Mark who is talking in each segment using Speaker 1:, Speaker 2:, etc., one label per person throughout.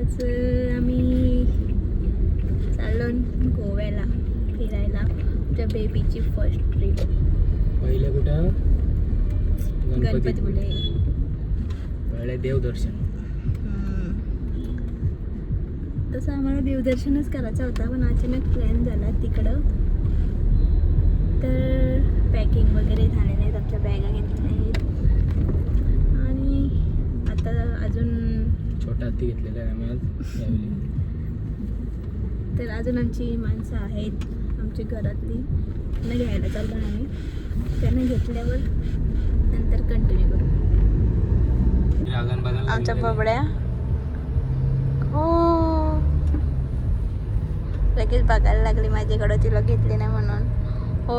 Speaker 1: आज आम्ही चाललो गोव्याला फिरायला. त्या बेबीची फर्स्ट ट्रिप.
Speaker 2: पहिले कुठं?
Speaker 1: गणपतीपुळे.
Speaker 2: पहिले देवदर्शन.
Speaker 1: तसं आम्हाला देवदर्शनच करायचं होता, पण अचानक प्लॅन झाला तिकडं. तर पॅकिंग वगैरे झाले नाहीत, आमच्या बॅगा घेतल्या नाहीत. आणि आता अजून
Speaker 2: छोटा हत्ती घेतलेला आहे आम्ही आज यावेळी.
Speaker 1: तर अजून आमची माणसं आहेत आमची घरातली, त्यांना घ्यायला चाललो आम्ही. त्यांना घेतल्यावर नंतर कंटिन्यू करू. आमच्या बबड्या हो लगेच बघायला लागली माझ्याकडं, तिला घेतली नाही म्हणून. हो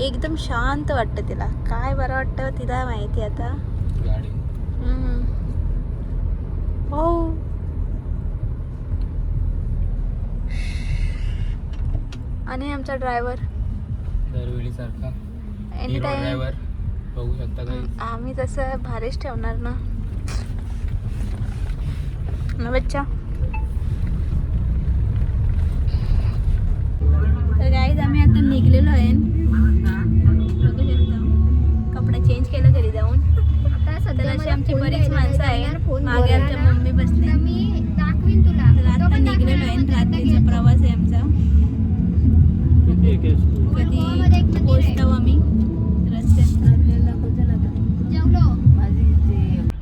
Speaker 1: एकदम शांत वाटतं तिला, काय बरं वाटतं तिला माहिती आता.
Speaker 2: गाडी
Speaker 1: हो आणि आमचा ड्रायव्हर
Speaker 2: दरवेळी सारखा
Speaker 1: एनी टाइम
Speaker 2: ड्रायव्हर बघू शकता काही.
Speaker 1: आम्ही तसं भारीच ठेवणार ना बच्चा. तर गाईज आम्ही आता निघलेलो आहे, बघू शकता. कपडा चेंज केला घरी जाऊन. तर अशी आमची बरीच माणसं आहेत. मागे आमच्या मम्मी बसले. तर आता निघलेलो आहे, रात्रीचा प्रवास आहे आमचा. कधी पोहोचतो आम्ही रस्त्यात.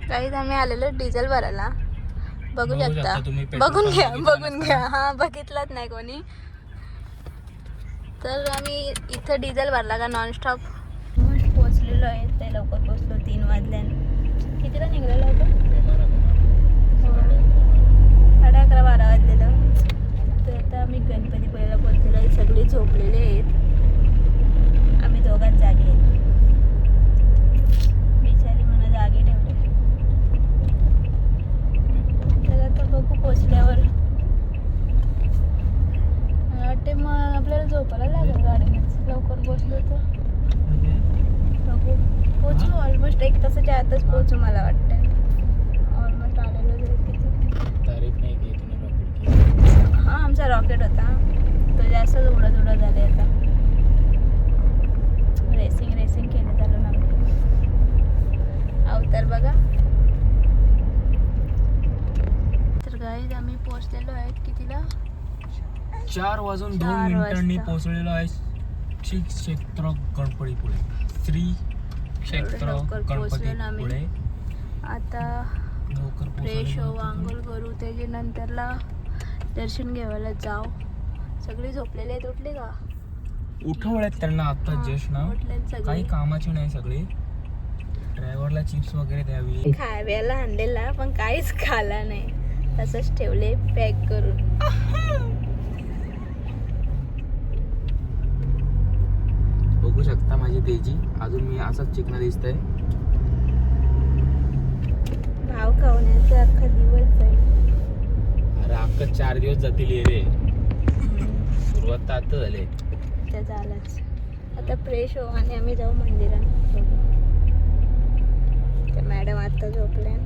Speaker 1: गाईज आम्ही आलेलो डिझेल भरायला, बघू शकता. बघून घ्या हा बघितलाच नाही कोणी. तर आम्ही इथं डिझेल भरला का नॉनस्टॉप मस्त पोचलेलो आहे. ते लवकर पोचलो 3 वाजल्यान. कितीला निघलेलो होतो? 11:30 12 वाजलेलं. तर आता आम्ही गणपतीपुळेला पोचलेलो आहे. सगळे झोपलेले आहेत, आम्ही दोघांच जागे आहेत. बिचारी मला जागे ठेवले. तर आता बघू पोचल्यावर. वाटते मग आपल्याला झोपायला लागेल गाडीनेच, लवकर पोचलो तर. बघू पोचू, ऑलमोस्ट 1 तासाच्या आतच पोचू मला वाटतं. ऑलमोस्ट आलेलो जरी किती
Speaker 2: तारीख नाही की तुम्ही रॉकेट.
Speaker 1: हा आमचा रॉकेट होता तो जास्तच उडत झाले. आता रेसिंग केले चालू ना अवतार बघा. तर गाईज आम्ही पोहोचलेलो आहेत कितीला?
Speaker 2: 4:02 पोहोचलेलो आहे. श्री क्षेत्र गणपतीपुळे. श्री क्षेत्र गणपतीपुळे.
Speaker 1: आता फ्रेश हो, आंघोळ करू, त्याच्या नंतरला दर्शन घ्यायला जाऊ. सगळे झोपलेले आहेत. उठले का?
Speaker 2: उठवल्यात त्यांना आता जस्ट ना. काही कामाची नाही सगळे. ड्रायव्हरला चिप्स वगैरे द्यावी.
Speaker 1: खाव्याला आणलेला पण काहीच खाला नाही, तसंच ठेवले पॅक करून.
Speaker 2: बघू शकता माझी तेजी अजून मी असाच चिकना दिसतंय.
Speaker 1: भाव खावण्याचा अख्खा दिवस जाईल.
Speaker 2: अरे अख्खा 4 दिवस जातील रे. सुरुवात तर आता झाली.
Speaker 1: त्या झालंच. आता फ्रेश हो आणि आम्ही जाऊ मंदिरात. त्या मॅडम आता झोपल्या.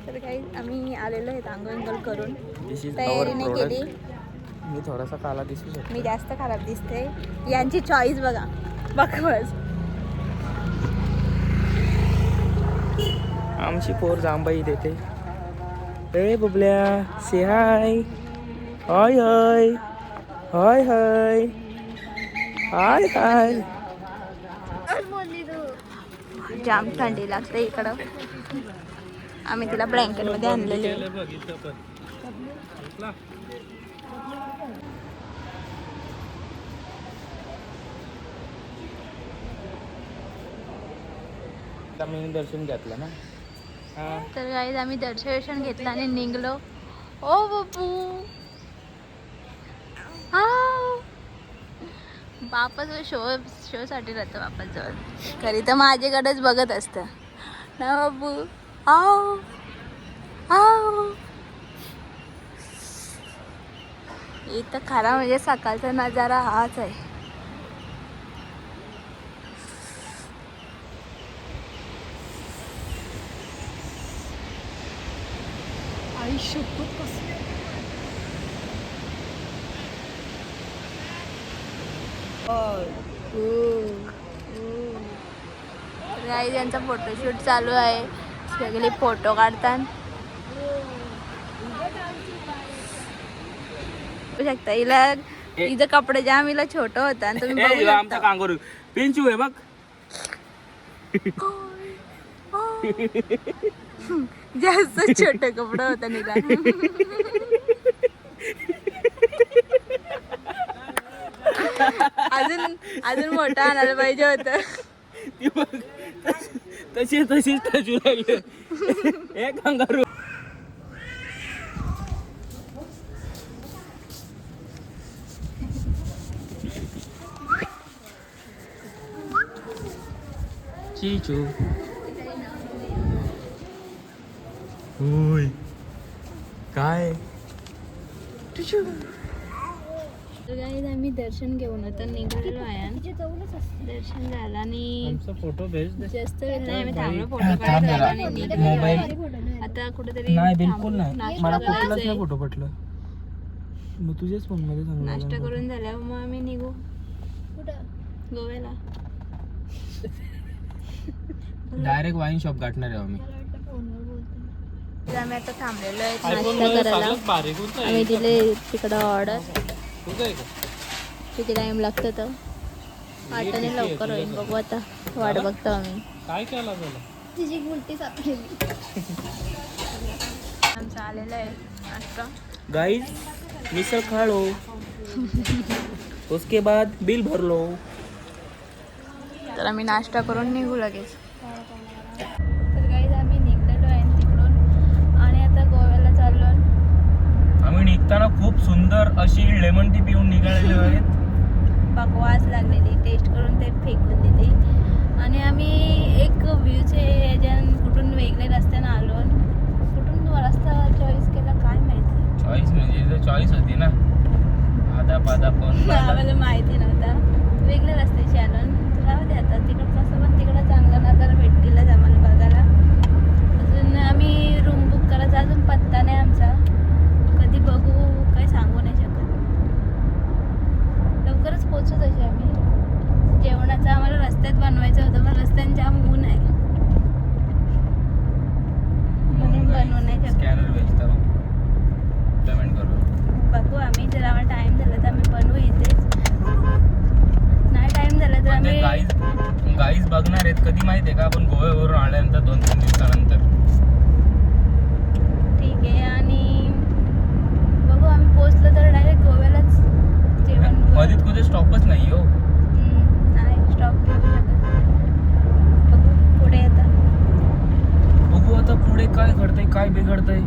Speaker 1: तर काही आम्ही आलेलो आहेत आंघोळ करून. तयारी नाही केली.
Speaker 2: मी थोडासा काला दिसू शकतो.
Speaker 1: मी जास्त खराब दिसते. यांची चॉईस बघा, बघ.
Speaker 2: आमची पोर जांबाई देते. ए बुबल्या से हाय. हाय हाय हाय हाय हाय हाय. जाम थंडी लागते इकडं. आम्ही तिला ब्लँकेट मध्ये आणलेले. मी दर्शन घेतलं ना.
Speaker 1: तर गाईज आम्ही दर्शन घेतलं आणि निघलो. ओ बापू बापच शो साठी राहतं बापच जवळ. खरी तर माझ्याकडेच बघत असतं ना बाबू. आओ इथं खरा म्हणजे सकाळचा नजारा हाच आहे.
Speaker 2: आई शपथ कसं
Speaker 1: गाईज यांचा फोटोशूट चालू आहे. सगळे फोटो काढतात. बघू शकता हिला हिचं कपडे जाम हिला छोट होता आणि तुम्ही बघू शकता.
Speaker 2: आमचा कांगारू पिंचू आहे बघ.
Speaker 1: जास्त छोटे कपडे होता निला. अजून अजून मोठा आणायला पाहिजे होत.
Speaker 2: तशीच टचू लागले हे कांगारू. चिचू होय काय आम्ही दर्शन घेऊन आता निघालेलो आहे. दर्शन झालं आणि फोटो
Speaker 1: जास्त वेळ नाही आम्ही थांबलो फोटो काढायला आणि निघालो. आता कुठेतरी
Speaker 2: नाही बिलकुल नाही
Speaker 1: नाश्ता
Speaker 2: मला
Speaker 1: करायचा
Speaker 2: कुठलाच
Speaker 1: आहे.
Speaker 2: नाही फोटो पटलं. मग तुझ्याच फोन मध्ये
Speaker 1: नाश्ता करून झाल्यावर मग आम्ही निघू गोव्याला.
Speaker 2: डायरेक्ट वाईन शॉप गाठणार आहे आम्ही.
Speaker 1: आम्ही आता थांबलेलो आहे नाश्ता करायला. आम्ही दिले तिकडं ऑर्डर. किती टाइम लागतो तर वाटाने लवकर होईल बघू आता. वाट बघतो आम्ही.
Speaker 2: काय केला
Speaker 1: तिची उलटी साफ केली. आमचं आलेलं आहे नाश्ता.
Speaker 2: गाइस मिसल खा लो उसके बाद बिल भर लो.
Speaker 1: तर आम्ही नाश्ता करून निघू लगेच. तर गाईज आम्ही निघलेलो आहे तिकडून आणि आता गोव्याला चाललो.
Speaker 2: आम्ही निघताना खूप सुंदर अशी लेमन टी पिऊन निघालेलो आहेत.
Speaker 1: बकवास लागलेली टेस्ट करून ते फेकून दिली. आणि आम्ही एक व्ह्यूचे ह्याच्यान कुठून वेगळे रस्त्यानं आलो. कुठून रस्ता चॉईस केला काय माहिती.
Speaker 2: चॉईस म्हणजे चॉईस होती ना आधा पादा पण
Speaker 1: आम्हाला माहिती नव्हता. वेगळ्या रस्त्याची आलो. राहू दे आता तिकडं कसं पण तिकडं चांगलं नगर भेटतीलच आम्हाला बघायला. अजून आम्ही रूम बुक करायचा अजून पत्ता नाही आमचा. कधी बघू काही सांगू नाही शकत. लवकरच पोचू तसे आम्ही. जेवणाचं आम्हाला रस्त्यात बनवायचं होतं पण रस्त्याने जाम ऊन आहे म्हणून बनवू नाही शकत.
Speaker 2: स्कॅनर भेजता पेमेंट करू.
Speaker 1: बघू आम्ही जर आम्हाला टाइम झाला तर आम्ही बनवू इथेच. नाही टाइम झाला तर आम्ही
Speaker 2: गाईज बघणार आहेत कधी माहिती आहे का आपण गोव्यावरून आल्यानंतर 2-3 दिवसानंतर.
Speaker 1: ठीक आहे आणि बघू आम्ही पोहोचलो तर डायरेक्ट गोव्यालाच जेवण.
Speaker 2: मध्ये कुठे स्टॉपच नाही हो.
Speaker 1: नाही स्टॉप घेऊ शकत. बघू पुढे आता.
Speaker 2: बघू आता पुढे काय घडतंय काय बिघडतंय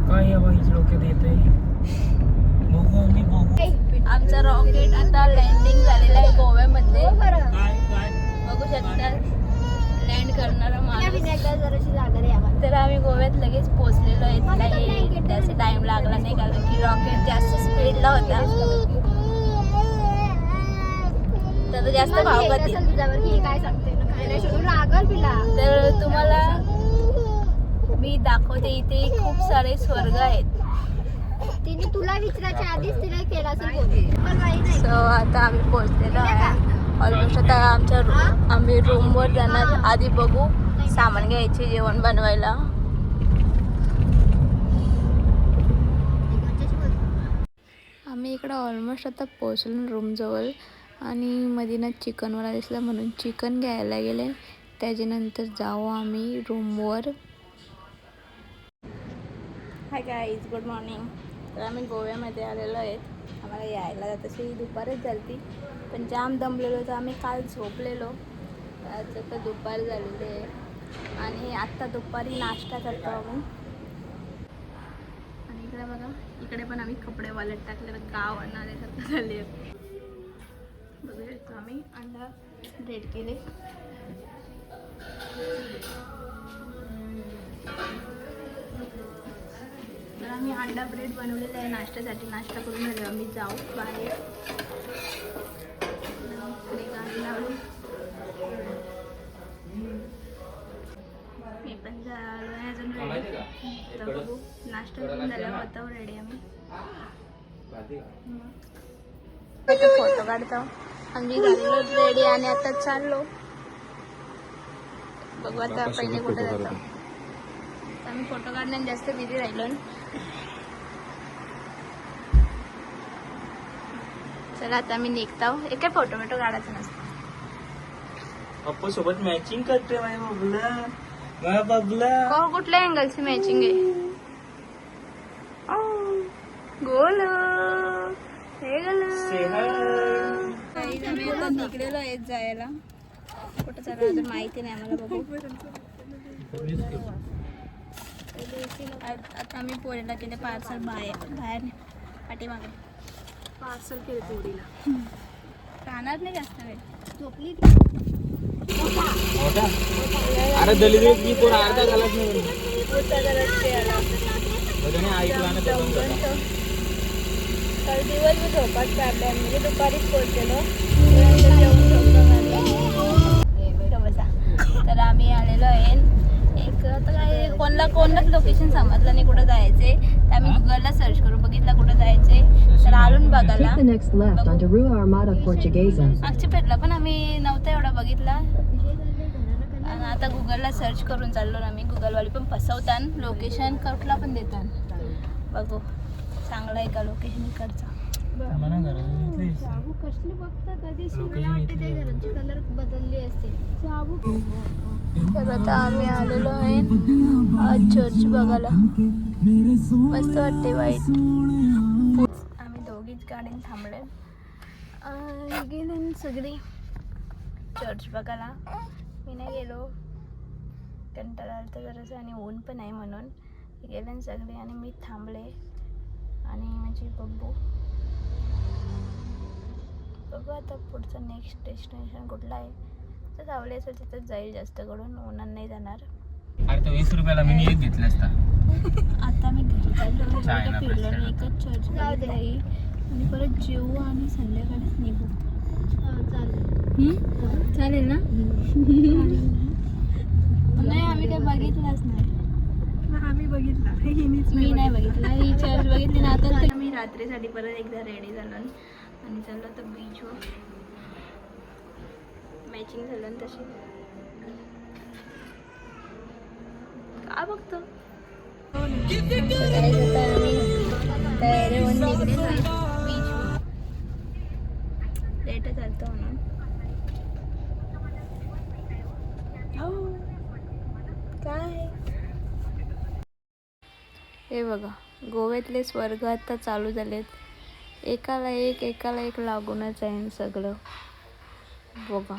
Speaker 2: काय या बाईच डोक्यात येतंय. बघू आम्ही बघू.
Speaker 1: आमचा रॉकेट आता लँडिंग झालेला आहे गोव्यामध्ये. बघू शकता लँड करणारा माणूस. तर आम्ही गोव्यात लगेच पोहोचलेलो आहे. त्याचा टाइम लागला नाही कारण की रॉकेट जास्त स्पीडला होता. तर जास्त भाव खातील. तर तुम्हाला मी दाखवते इथे खूप सारे स्वर्ग आहेत.
Speaker 3: तिने तुला विचारायच्या आधीच तिला केला असेल.
Speaker 1: सो आता आम्ही पोहोचलेलो आहे ऑलमोस्ट. आता आम्ही रूमवर जाणार. आधी बघू सामान घ्यायचे जेवण बनवायला. आम्ही इकडं ऑलमोस्ट आता पोहोचलो रूमजवळ आणि मधीनं चिकनवाला दिसला म्हणून चिकन घ्यायला गेले. त्याच्यानंतर जाऊ आम्ही रूमवर. Hi guys good morning. तर आम्ही गोव्यामध्ये आलेलो आहेत. आम्हाला यायला तशी दुपारच झाली पण जाम दमलेलो तर आम्ही काल झोपलेलो. आज आता दुपार झालेली आहे आणि आत्ता दुपारी नाश्ता करतो आम्ही. आणि इकडे बघा इकडे पण आम्ही कपडे वालत टाकले तर गाव आणणाऱ्यासारखं झाले. बघू शकतो आम्ही अंडा ब्रेड केले. तर आम्ही अंडा ब्रेड बनवलेला आहे नाश्त्यासाठी. नाश्ता करून झाले आम्ही जाऊ बाहेर. गाडी लावली. मी पण झालो नाही अजून रेडी. तर बघू नाश्ता करून झाला होता रेडी आम्ही. फोटो काढतो आम्ही झालेलो रेडी आणि आता चाललो. बघू आता पहिले कुठे जातो. आम्ही फोटो काढण्यात जास्त बिझी राहिलो. चला आता मी निघतो. एक काय फोटो काढायचं नसतं.
Speaker 2: पप्पा सोबत मॅचिंग करते माझ्या बबला.
Speaker 1: कुठल्या अँगलची मॅचिंग आहे. गोल हे आम्ही आता निघलेलो आहे जायला. कुठं चालू अजून माहिती नाही आम्हाला. बघू आता आम्ही पोरीला केले पार्सल बाहेर पाठीमागे पार्सल केले पोरीला. राहणार नाही जास्त वेळ. झोपली
Speaker 2: अरे दलित की कोण अर्धा घालत नाही. ऐकला ना
Speaker 1: काल दिवसभर झोपाच काढल्या म्हणजे दुपारीच पोहोचलेलो. तर आम्ही आलेलो आहे एक आता काय कोणालाच लोकेशन समजलं नाही कुठं जायचंय. तर आम्ही गुगलला सर्च करून बघितलं कुठं जायचंय. तर आलून बघायला मागच्या पेटला पण आम्ही नव्हता एवढा बघितला. आणि आता गुगलला सर्च करून चाललो आम्ही. गुगलवाली पण फसवतात. लोकेशन कुठला पण देतात. बघू चांगला आहे का लोकेशन इकडचा. कसली बघता कधी मला वाटते ते घरांची कलर बदलली असते. तर आता आम्ही आलेलो आहे आज चर्च बघायला. मस्त वाटते वाईट. आम्ही दोघीच गाडीने थांबले गेले सगळी चर्च बघायला. मी नाही गेलो कंटाळा आलता जरासं आणि ऊन पण आहे म्हणून गेले सगळे. आणि मी थांबले आणि माझी बब्बू. बघू आता पुढचं नेक्स्ट डेस्टिनेशन कुठलं आहे. तर जावले असेल तिथं जाईल. जास्त करून उन्हात नाही जाणार.
Speaker 2: अरे तो 20 रुपयाला मी एक घेतला असता.
Speaker 1: आता मी घरी चाललो. फिरलो नाही एकच चर्च नाही आणि परत जेवू आणि संध्याकाळीच निघू. चालेल ना. नाही आम्ही काय बघितलंच नाही. आम्ही बघितला मी नाही बघितला. ही चर्च बघितली ना. आता तर मी रात्रीसाठी परत एकदा रेडी झालो आणि चाललो तर बीचवर. मॅचिंग झालं ना तशी. का बघतो आम्ही तयारी होऊन निघलेलो आहे बीचवर. लेट चालतो म्हणून. काय हे बघा गोव्यातले स्वर्ग आता चालू झालेत. एकाला एक लागूनच आहे सगळं. बघा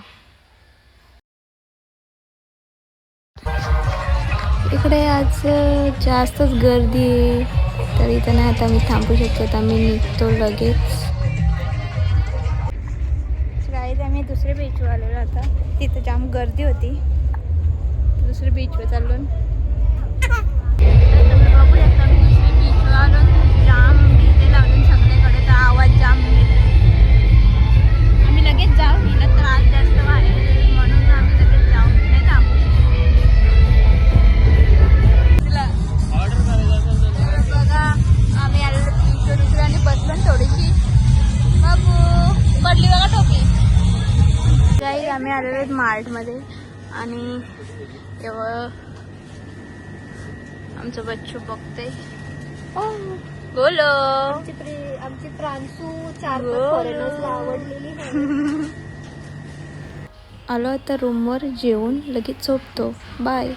Speaker 1: इकडे आज जास्तच गर्दी आहे. तर इथं नाही आता मी थांबू शकतो. तर आम्ही निघतो लगेच. गाईज आम्ही दुसऱ्या बीचवर आलेलो. आता तिथं जाम गर्दी होती. दुसऱ्या बीचवर चाललो. बघू शकता मी दुसऱ्या बीचवर आलो. जाम डीजे लावून सगळीकडे. तर आवाज जाम आम्ही लगेच जाऊ. हिला त्रास जास्त व्हायला म्हणून आम्ही लगेच जाऊ. नाही थांबू. बघा आम्ही आलेलो बीचवर दुसऱ्या आणि बसलो थोडीशी. बाबू पडली बघा टोपी. गाईज आम्ही आलेलो मार्टमध्ये आणि तेव्हा आमचं बच्चू बघते. बोलो
Speaker 3: आमची प्रांशू 4 फॉरेनर्सला आवडलेली.
Speaker 1: आलो आता रूमवर जेवून लगेच झोपतो. बाय.